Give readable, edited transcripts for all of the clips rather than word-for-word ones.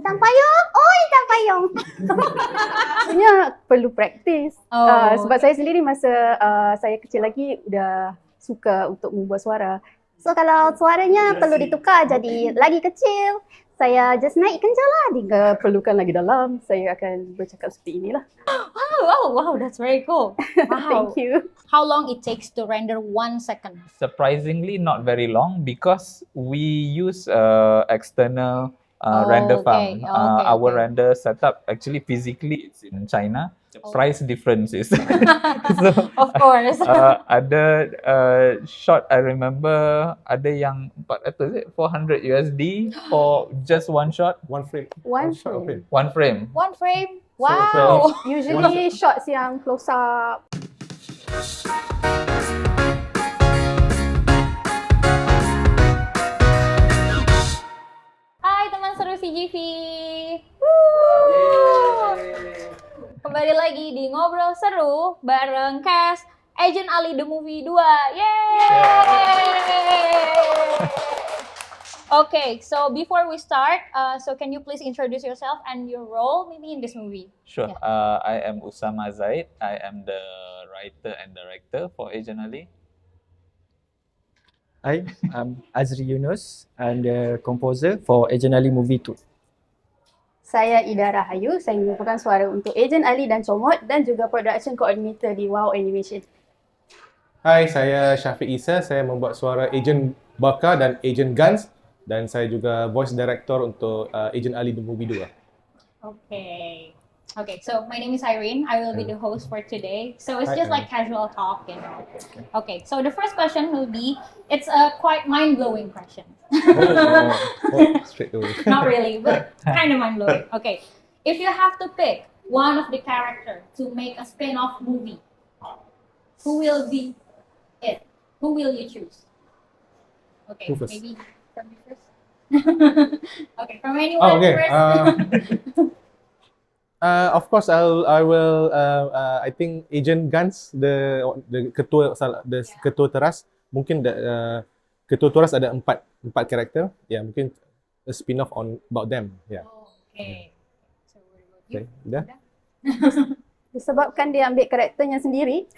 hitam payung. Oh, hitam payung. Sebenarnya perlu praktis. Sebab saya sendiri masa saya kecil lagi dah suka untuk membuat suara. So kalau suaranya perlu ditukar jadi lagi kecil, saya just naikkan je lah. Jika perlukan lagi dalam, saya akan bercakap seperti inilah. Wow, that's very cool. Wow. Thank you. How long it takes to render 1 second? Surprisingly, not very long because we use external render farm. Our render setup actually physically it's in China. The price difference is so, Of course. ada shot I remember ada yang 400 USD for just one shot. One frame. One shot frame. One frame. One frame. So, Wow. Usually shots yang close up. Hai teman seru CGV. Kembali lagi di Ngobrol Seru bareng cast Ejen Ali The Movie 2. Okay, so before we start, so can you please introduce yourself and your role maybe in this movie? Sure. Yeah. I am Usama Zaid. I am the writer and director for Ejen Ali. Hi, I'm Azri Yunus and the composer for Ejen Ali Movie 2. Saya Ida Rahayu, saya merupakan suara untuk Ejen Ali dan Comot dan juga production coordinator di Wow Animation. Hai, saya Syafiq Isa. Saya membuat suara Ejen Baka dan Ejen Gans. Dan saya juga voice director untuk Ejen Ali The Movie 2. Okay, so my name is Irene. I will be the host for today. So it's Hi, just like casual talk, you know. Okay, so the first question will be, it's a quite mind-blowing question. Straight away. Not really, but kind of mind-blowing. Okay, if you have to pick one of the character to make a spin-off movie, who will be it? Who will you choose? Okay, Who first? maybe from you first. Okay, from anyone first. Of course, I will. I think Ejen Gans, the ketua teras. Mungkin ketua teras ada empat karakter. Ya, mungkin a spin-off about them. Ya. Okay. So what about you? Okay, dah. Disebabkan dia ambil karakternya sendiri,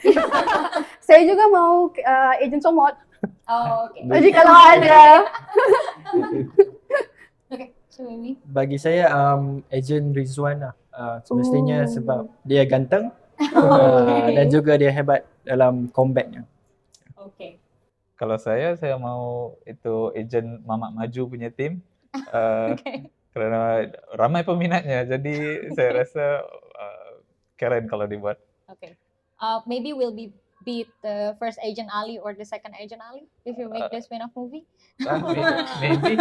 saya juga mau Ejen Comot. Oh, okay. Jadi kalau ada. Okay, so maybe. Bagi saya, Ejen Rizwan lah. Semestinya sebab dia ganteng dan juga dia hebat dalam combatnya. Okay. Kalau saya mau itu Ejen Mamak Maju punya tim. Okay. Kerana ramai peminatnya, jadi saya rasa keren kalau dibuat. Okay. Maybe we'll be the first Ejen Ali or the second Ejen Ali if you make this spin-off movie. Maybe.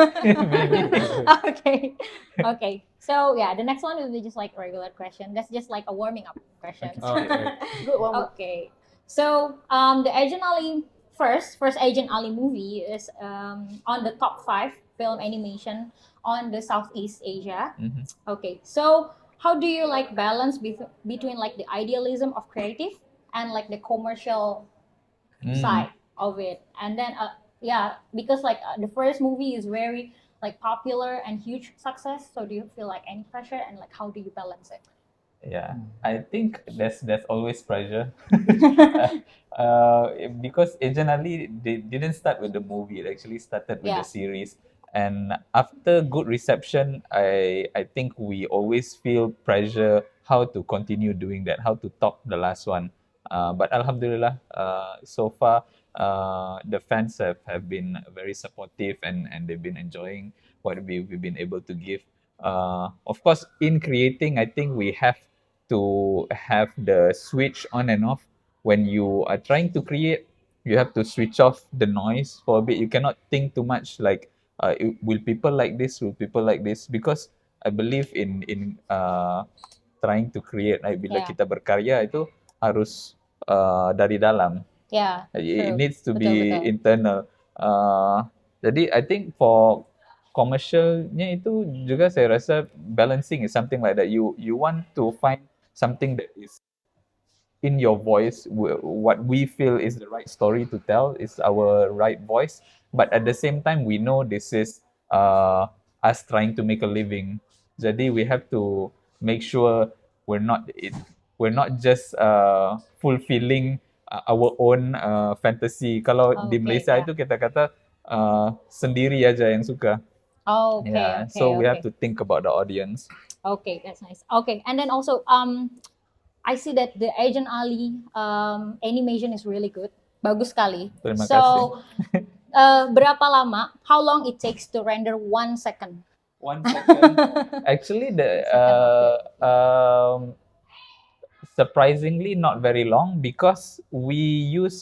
Okay. So yeah, the next one will be just like a regular question. That's just like a warming up question. Good one. Okay. So the Ejen Ali first Ejen Ali movie is on the top 5 film animation on the Southeast Asia. Mhm. Okay. So how do you like balance between like the idealism of creative and like the commercial side of it? And then because like the first movie is very like popular and huge success, so do you feel like any pressure, and like how do you balance it? Yeah, I think there's always pressure. Because Ejen Ali didn't start with the movie; it actually started with the series. And after good reception, I think we always feel pressure how to continue doing that, how to top the last one. But Alhamdulillah, so far the fans have been very supportive and they've been enjoying what we've been able to give. Of course, in creating, I think we have to have the switch on and off. When you are trying to create, you have to switch off the noise for a bit. You cannot think too much like, will people like this? Will people like this? Because I believe in trying to create. Like bila kita berkarya itu harus dari dalam. Yeah. It true. needs to Betul, be betul. internal. Jadi I think for commercialnya itu juga saya rasa balancing is something like that. You want to find something that is in your voice. What we feel is the right story to tell is our right voice. But at the same time, we know this is us trying to make a living. Jadi we have to make sure we're not just fulfilling our own fantasy. Kalau di Okay, Malaysia yeah. itu kita kata sendiri aja yang suka. Okay, Yeah, okay, so we have okay. to think about the audience. Okay, that's nice. Okay, and then also I see that the Agent Ali animation is really good. Bagus sekali. Terima So berapa lama? How long it takes to render 1 second? 1 second. Actually, the surprisingly not very long because we use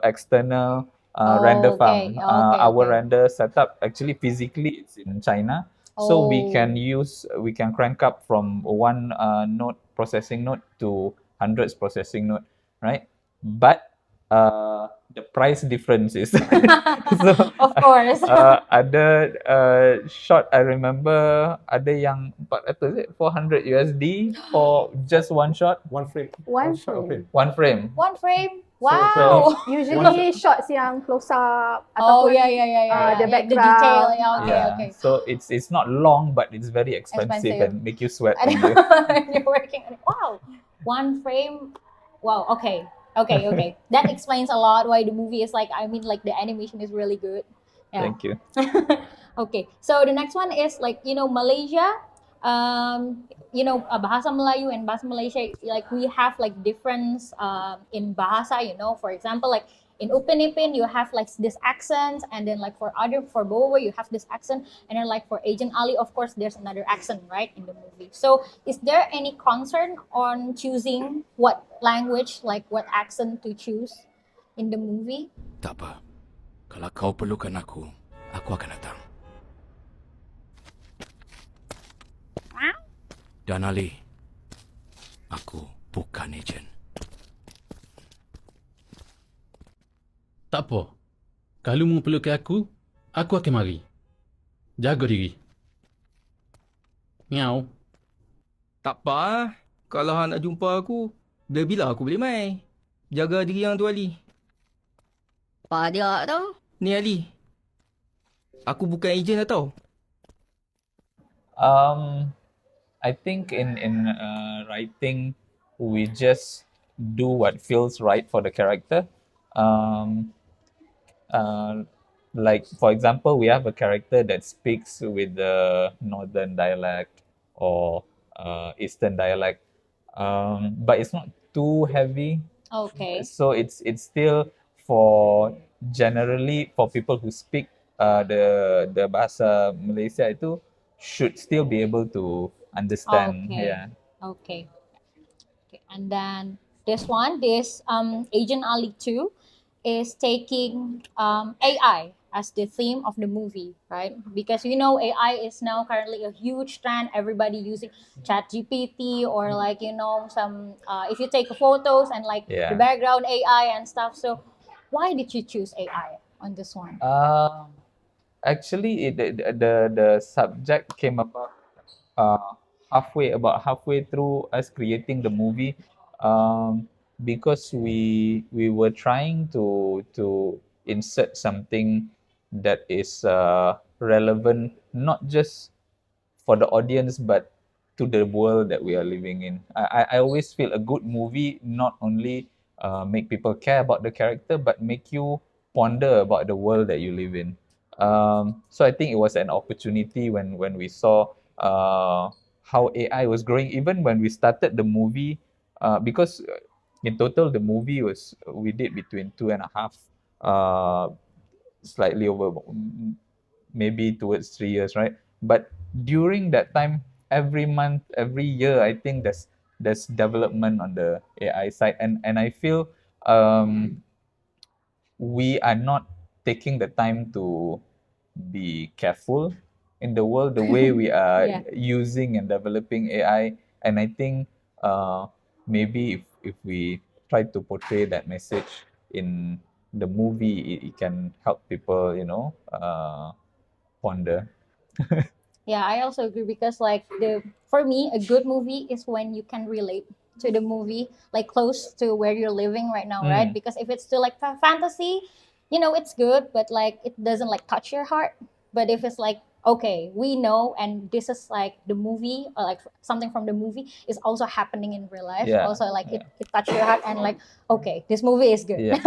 external render farm. Okay, okay, Our okay. render setup actually physically it's in China, so we Oh. can crank up from one node processing node to hundreds processing node, right? But the price difference is so Of course. ada shot I remember ada yang 400 USD for just one shot, One frame. One shot of frame. frame. one frame. One frame. So, Wow. Usually shots yang close up Oh ataupun yeah, yeah, yeah, yeah. the yeah. background. The detail. Yeah, okay, Yeah, okay. so it's not long but it's very expensive, Expensive. and make you sweat I when know. you You're working on it. Wow. One frame. Wow. Okay. Okay. Okay. That explains a lot why the movie is like. I mean, like the animation is really good. Yeah. Thank you. Okay. So the next one is like Malaysia. Bahasa Melayu and Bahasa Malaysia, like we have like difference in bahasa. For example, like in Upin Ipin you have like this accent, and then like for Bowo you have this accent, and then like for Agent Ali, of course, there's another accent, right, in the movie. So is there any concern on choosing what language, like what accent to choose in the movie? Tak apa. Kalau kau perlukan aku akan datang. Dan Ali, aku bukan ejen. Tak apa. Kalau mu perlukan aku akan mari. Jaga diri. Miau. Tak apa ah. Kalau hang nak jumpa aku, bila bila aku boleh mai. Jaga diri yang tu Ali. Apa dia tau? Ni Ali. Aku bukan ejen dah tau. I think in writing we just do what feels right for the character. Like for example, we have a character that speaks with the northern dialect or eastern dialect, but it's not too heavy. Okay. So it's still generally for people who speak the bahasa Malaysia itu should still be able to understand. Okay. Yeah. Okay. Okay. And then this Agent Ali 2 is taking AI as the theme of the movie, right? Because AI is now currently a huge trend. Everybody using ChatGPT or like some if you take photos and like the Yeah. background AI and stuff. So why did you choose AI on this one? Actually, the subject came about about halfway through us creating the movie, because we were trying to insert something that is relevant not just for the audience but to the world that we are living in. I always feel a good movie not only make people care about the character but make you ponder about the world that you live in. So I think it was an opportunity when we saw how AI was growing. Even when we started the movie, because in total the movie we did between 2.5, slightly over, maybe towards 3 years, right? But during that time, every month, every year, I think there's development on the AI side, and I feel we are not taking the time to be careful in the world the way we are Yeah. using and developing AI. And I think maybe if we try to portray that message in the movie, it can help people, ponder. Yeah, I also agree because like for me a good movie is when you can relate to the movie, like close to where you're living right now, right? Because if it's still like fantasy, it's good, but like it doesn't like touch your heart. But if it's like okay, we know, and this is like the movie, or like something from the movie is also happening in real life. Yeah. Also, like it touched your heart, and like, okay, this movie is good. Yeah.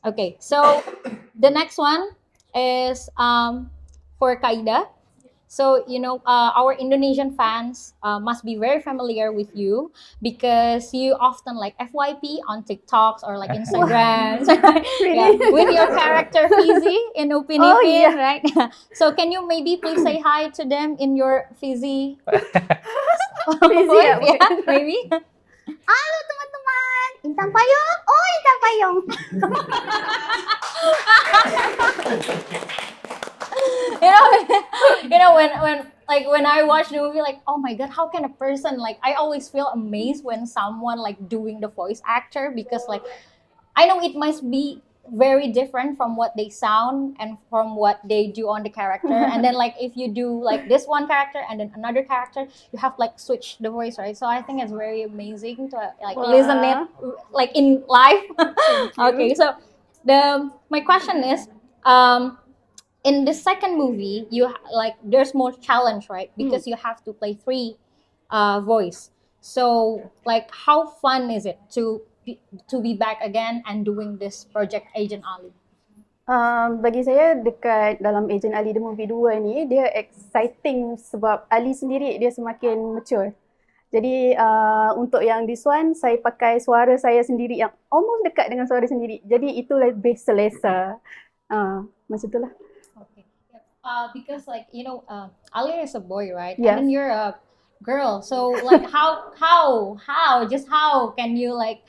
Okay. So the next one is for Kaida. So, our Indonesian fans must be very familiar with you because you often like FYP on TikToks or like Instagrams, Really? with your character Fizi in Upin Oh, Ipin, yeah. right? So, can you maybe please say hi to them in your Fizi Fizi voice? ya, Yeah, maybe. Halo teman-teman, Intan Payung. Oh, Intan Payung. When I watch the movie, like, oh my god, how can a person, like, I always feel amazed when someone like doing the voice actor, because like I know it must be very different from what they sound and from what they do on the character. And then like if you do like this one character and then another character, you have like switch the voice, right? So I think it's very amazing to like listen it like in live. Okay, so my question is, in the second movie, there's more challenge, right? Because you have to play three voice. So like, how fun is it to be back again and doing this project Agent Ali? Bagi saya dekat dalam Ejen Ali The Movie 2 ni, dia exciting sebab Ali sendiri dia semakin mature. Jadi untuk yang this one, saya pakai suara saya sendiri yang almost dekat dengan suara sendiri. Jadi itu lebih selesa. Macam itulah. Okay. Because like Ali is a boy, right? Yes. And then you're a girl. So like how can you like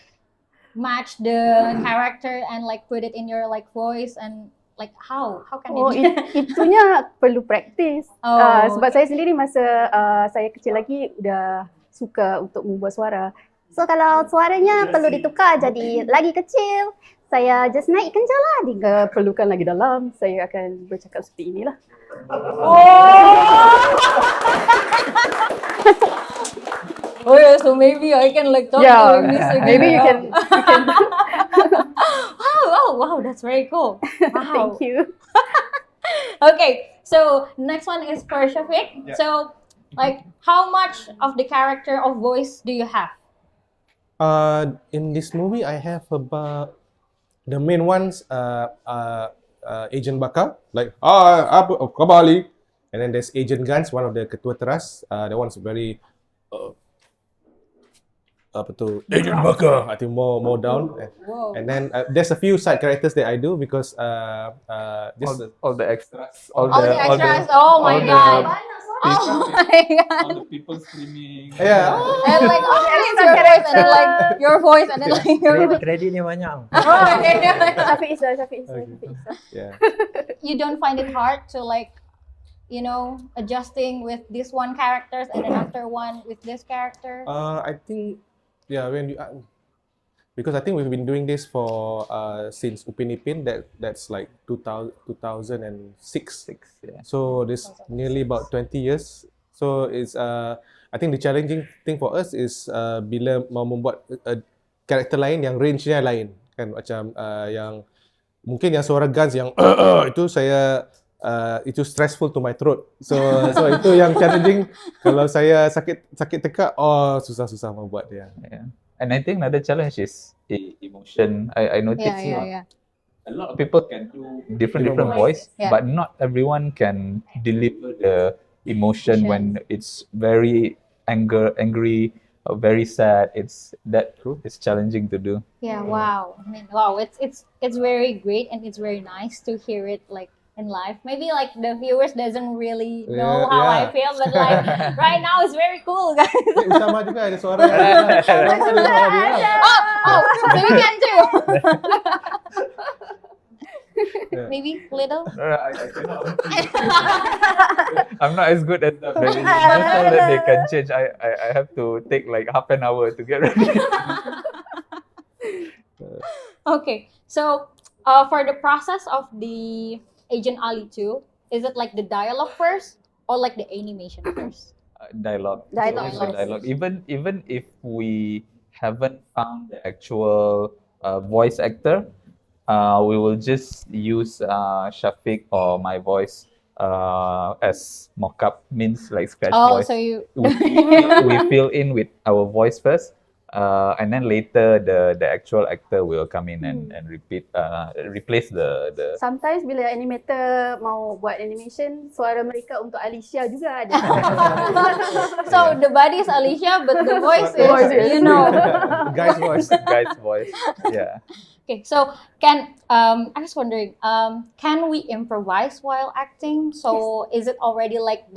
match the character and like put it in your like voice, and like how can Itunya perlu praktis. Oh. Sebab saya sendiri masa saya kecil lagi udah suka untuk membuat suara. So kalau suaranya perlu ditukar jadi lagi kecil, saya just naikkan je lah. Jika perlukan lagi dalam, saya akan bercakap seperti inilah. Oh yeah, so maybe I can like talk to him this again. Maybe you can. Wow, that's very cool. Wow. Thank you. Okay, so next one is for Shafiq. Yeah. So like, how much of the character of voice do you have? In this movie, I have about the main ones. Agent Bakar, like apa khabar Ali, and then there's Agent Gans, one of the ketua teras. That one's very apa tu, Agent Bakar, I think more down. Whoa. And then there's a few side characters that I do because all the extras, All the extras. Oh my god. Oh my god. all the people screaming. yeah. And like, it's your voice, and then like your voice, and then like your voice. Kredit ni banyak. Syafiq Isa. Yeah. You don't find it hard to like, adjusting with this one characters and then after one with this character? I think, yeah, when you because I think we've been doing this for since Upin Ipin, that's like 2006. Yeah. So this nearly about 20 years. So it's I think the challenging thing for us is bila mau membuat karakter lain yang range-nya lain kan, macam yang mungkin yang suara Guns yang itu saya itu stressful to my throat. So itu yang challenging. Kalau saya sakit tekak, susah membuat dia. Yeah. And I think another challenge is emotion. I noticed Yeah. a lot of people can do different voice, Yeah. but not everyone can deliver the emotion when it's very angry, or very sad. It's challenging to do. Yeah, wow. I mean, wow, it's very great, and it's very nice to hear it like in live. Maybe like the viewers doesn't really know how I feel, but like right now it's very cool, guys. Utama juga ada suara. Ada suara dia. Oh, so we can too. Maybe little. I cannot. I'm not as good at that. But it's just so that they can change. I have to take like half an hour to get ready. Okay, so for the process of the Agent Ali 2, is it like the dialogue first or like the animation first? Dialogue. Dialogue It's first. dialogue. Even if we haven't found the actual voice actor, we will just use Shafiq or my voice as mock-up, means like scratch Oh, voice. so you We fill in with our voice first, and then later the actual actor will come in and replace the Sometimes bila animator mau buat animation, suara mereka untuk Alicia juga ada. so the body is Alicia, but the voice Voice is, is- you know. Guy's voice. guy's voice. Yeah. Okay, so I was wondering, can we improvise while acting? So is it already like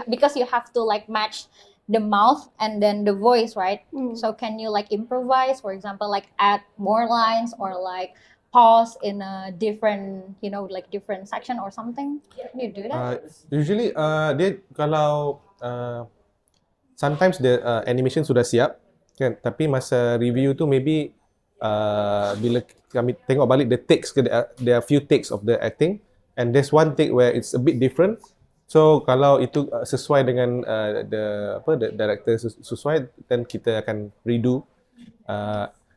because you have to like match the mouth and then the voice, right? So can you like improvise, for example, like add more lines or like pause in a different, like different section or something? Can you do that? Usually dia kalau sometimes the animation sudah siap kan, tapi masa review tu maybe bila kami tengok balik the takes, there are few takes of the acting and there's one take where it's a bit different. So kalau itu sesuai dengan the director sesuai, then kita akan redo.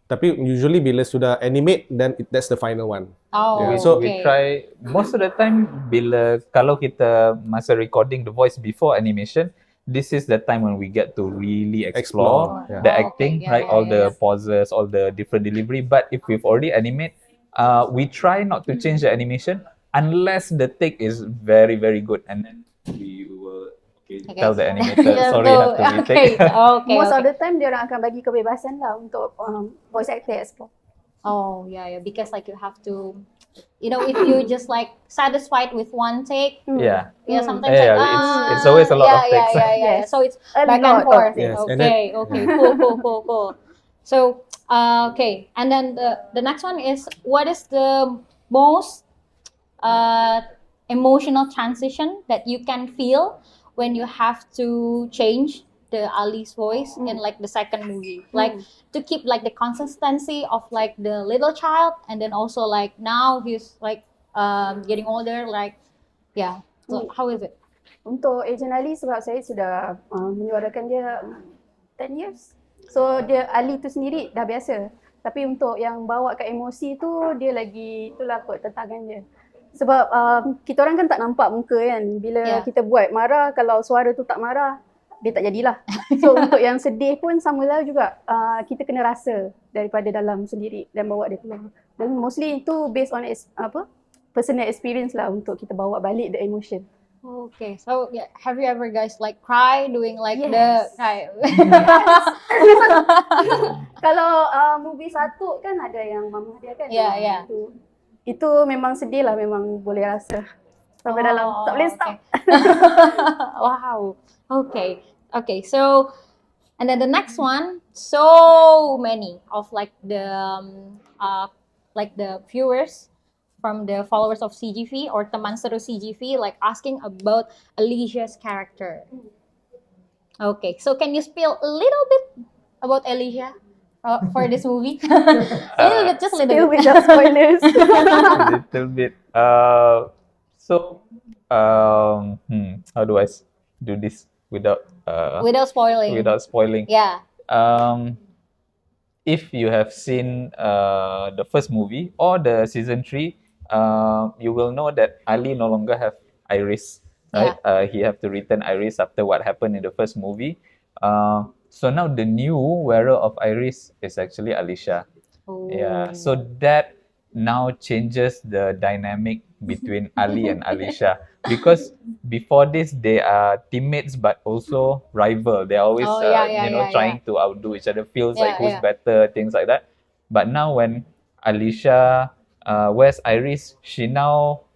Tapi usually bila sudah animate, then that's the final one. Oh, So okay. we try most of the time kalau kita masa recording the voice before animation, this is the time when we get to really explore Explore, yeah. the Oh, acting, okay. Yeah, right? yeah, All the yeah. pauses, all the different delivery. But if we've already animate, we try not to change the animation unless the take is very, very good, and then we will tell the animator, Yeah, sorry, have to retake. Okay, Most of okay. the time dia orang akan bagi kebebasan lah untuk voice actor explore. Oh, yeah, because like you have to, if you just like satisfied with one take, Yeah. sometimes Yeah, it's always a lot of takes. Yeah. So it's A back and lot of- forth. yes. And Okay, okay, cool. So, okay, and then the next one is, what is the most emotional transition that you can feel when you have to change the Ali's voice in like the second movie, like to keep like the consistency of like the little child, and then also like now he's like getting older, like yeah. So how is it? Untuk Ejen Ali, sebab saya sudah menyuarakan dia 10 years. So dia Ali tu sendiri dah biasa. Tapi untuk yang bawa ke emosi tu, dia lagi itulah kot tantangan dia. Sebab kita orang kan tak nampak muka kan. Bila Yeah. kita buat marah, kalau suara tu tak marah, dia tak jadilah. So untuk yang sedih pun sama lah juga. Kita kena rasa daripada dalam sendiri dan bawa dia keluar. Dan mostly itu based on personal experience lah untuk kita bawa balik the emotion. Okay, so yeah, have you ever guys like cry doing like Yes. the cry? Kalau movie Satu kan ada yang mama dia kan. Ya. Itu memang sedih lah, memang boleh rasa. Sampai dalam, tak boleh stop. Okay. Wow. Okay. So, and then the next one, so many of like the viewers from the followers of CGV or teman seru CGV like asking about Alicia's character. Okay, so can you spill a little bit about Alicia for this movie? A little bit, just a little Still bit. without spoilers. A little bit. How do I do this without Without spoiling. without spoiling? Yeah. If you have seen the first movie or the season 3, you will know that Ali no longer have iris, right? He have to return iris after what happened in the first movie. So now the new wearer of iris is actually Alicia. Yeah. So that now changes the dynamic between Ali and Alicia, because before this they are teammates but also rival. They are always trying to outdo each other, feels like who's better, things like that. But now when Alicia wears iris, she now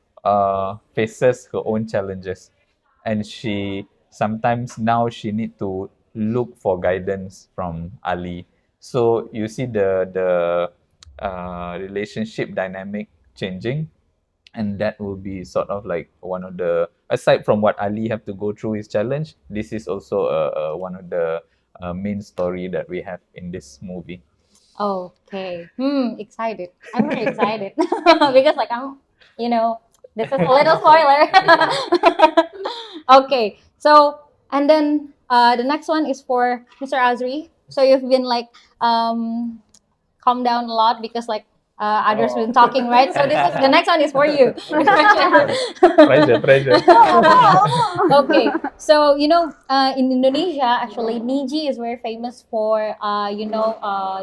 faces her own challenges, and she sometimes now she need to look for guidance from Ali. So you see the relationship dynamic changing, and that will be sort of like one of the, aside from what Ali have to go through his challenge, this is also one of the main story that we have in this movie. Okay. Excited. I'm very excited because like I'm, this is a little spoiler. Okay. So, and then the next one is for Mr. Azri. So you've been like calm down a lot because like Others been talking, right? So this is the next one is for you. Pressure. Okay, so in Indonesia, actually, Niji is very famous for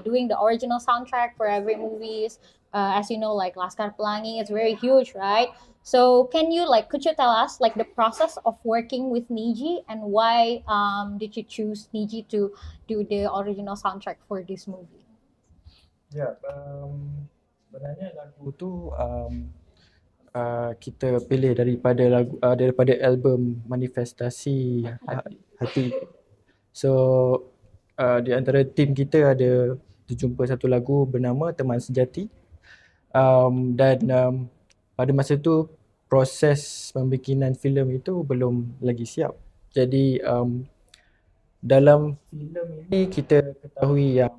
doing the original soundtrack for every movies. As you know, like Laskar Pelangi is very huge, right? So could you tell us like the process of working with Niji and why did you choose Niji to do the original soundtrack for this movie? Ya, sebenarnya lagu tu kita pilih daripada album Manifestasi Hati. So di antara tim kita ada terjumpa satu lagu bernama Teman Sejati. Dan pada masa tu proses pembikinan filem itu belum lagi siap. Jadi dalam filem ini kita ketahui yang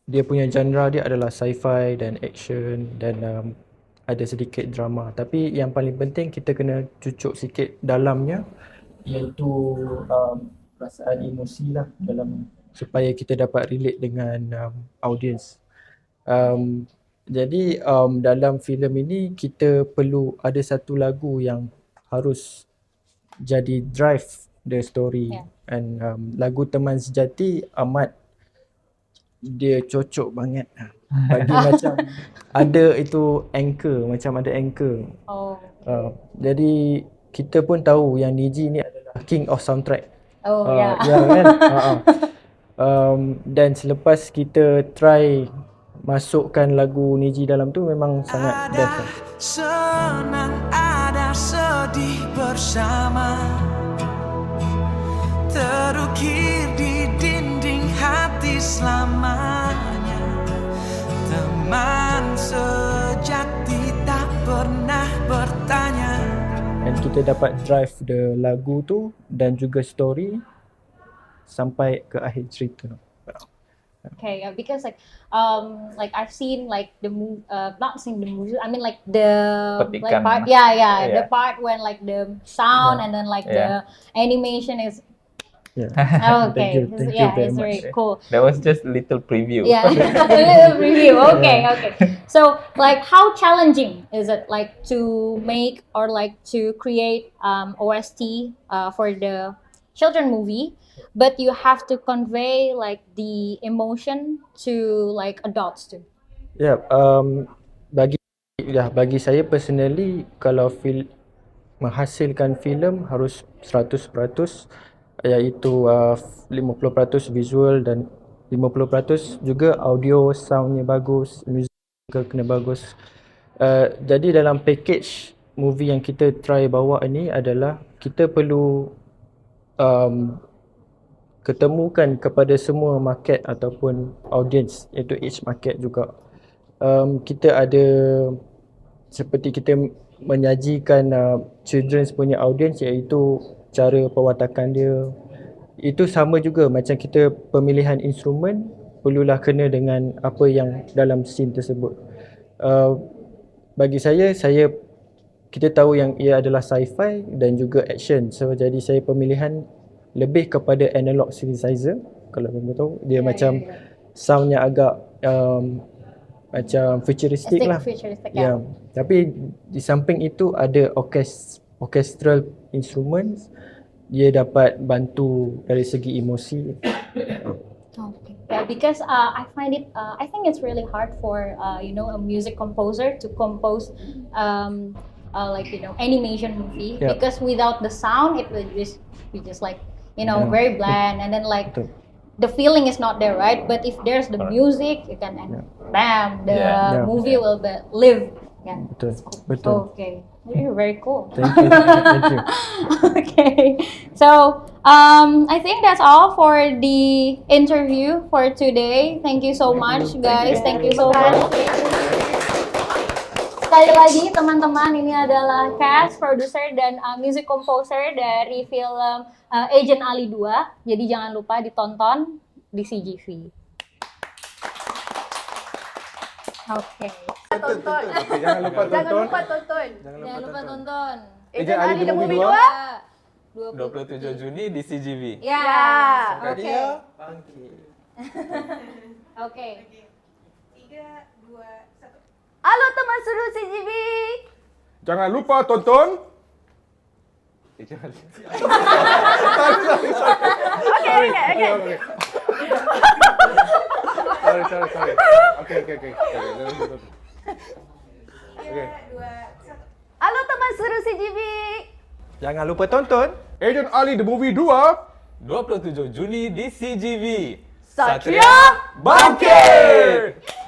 dia punya genre dia adalah sci-fi dan action dan ada sedikit drama. Tapi yang paling penting kita kena cucuk sikit dalamnya, iaitu perasaan emosi lah dalam, supaya kita dapat relate dengan audience. Jadi dalam filem ini kita perlu ada satu lagu yang harus jadi drive the story. And lagu Teman Sejati amat dia cocok banget bagi macam ada itu anchor, macam ada anchor. Jadi kita pun tahu yang Niji ni adalah king of soundtrack. Ya kan? Dan selepas kita try masukkan lagu Niji dalam tu memang sangat best. Senang ada sedih bersama, terukir di dinding hati selamanya. Teman sejati tak pernah bertanya. Dan kita dapat drive the lagu tu dan juga story sampai ke akhir cerita. Okay, because I've seen like not seen the movie. I mean like the part, the part when like the sound and then like the animation is. Okay, Thank you very it's much. very cool. That was just a little preview. Yeah, a little preview. Okay. So like, how challenging is it like to make or like to create OST for the children movie, but you have to convey like the emotion to like adults too? Bagi saya personally, kalau menghasilkan filem harus 100%, iaitu 50% visual dan 50% juga audio, soundnya bagus, music kena bagus. Jadi dalam package movie yang kita try bawa ni adalah kita perlu ketemukan kepada semua market ataupun audience, iaitu each market juga. Kita ada seperti kita menyajikan children's punya audience, iaitu cara perwatakan dia. Itu sama juga macam kita pemilihan instrumen perlulah kena dengan apa yang dalam scene tersebut. Bagi saya kita tahu yang ia adalah sci-fi dan juga action. So jadi saya pemilihan lebih kepada analog synthesizer, kalau kamu tahu. Dia macam soundnya agak macam futuristic lah. Ya. Tapi di samping itu ada orchestral instruments, dia dapat bantu dari segi emosi. Okay. Yeah, because I find it, I think it's really hard for a music composer to compose animation movie, because without the sound it will just be just like very bland, and then like the feeling is not there, right? But if there's the music, you can bam, the movie will live. Yeah. Betul. Okay. You're very cool. Thank you. Okay. So, I think that's all for the interview for today. Thank you so much, guys. Thank you so much. Sekali lagi, teman-teman, ini adalah cast, producer, dan music composer dari film Ejen Ali 2. Jadi jangan lupa ditonton di CGV. Oke. Tonton. Jangan lupa tonton. Jangan lupa tonton. Ejen Ali The Movie 2. 27 Juni di CGV. Ya. Oke. Bangkit. Oke. 3, 2, 1. Halo teman seru CGV. Jangan lupa tonton. Jangan. Sorry. Okay. Sorry. Okay. Okay. Halo teman seru CGV. Jangan lupa tonton Ejen Ali The Movie 2 27 Juni di CGV. Satria Bangkit!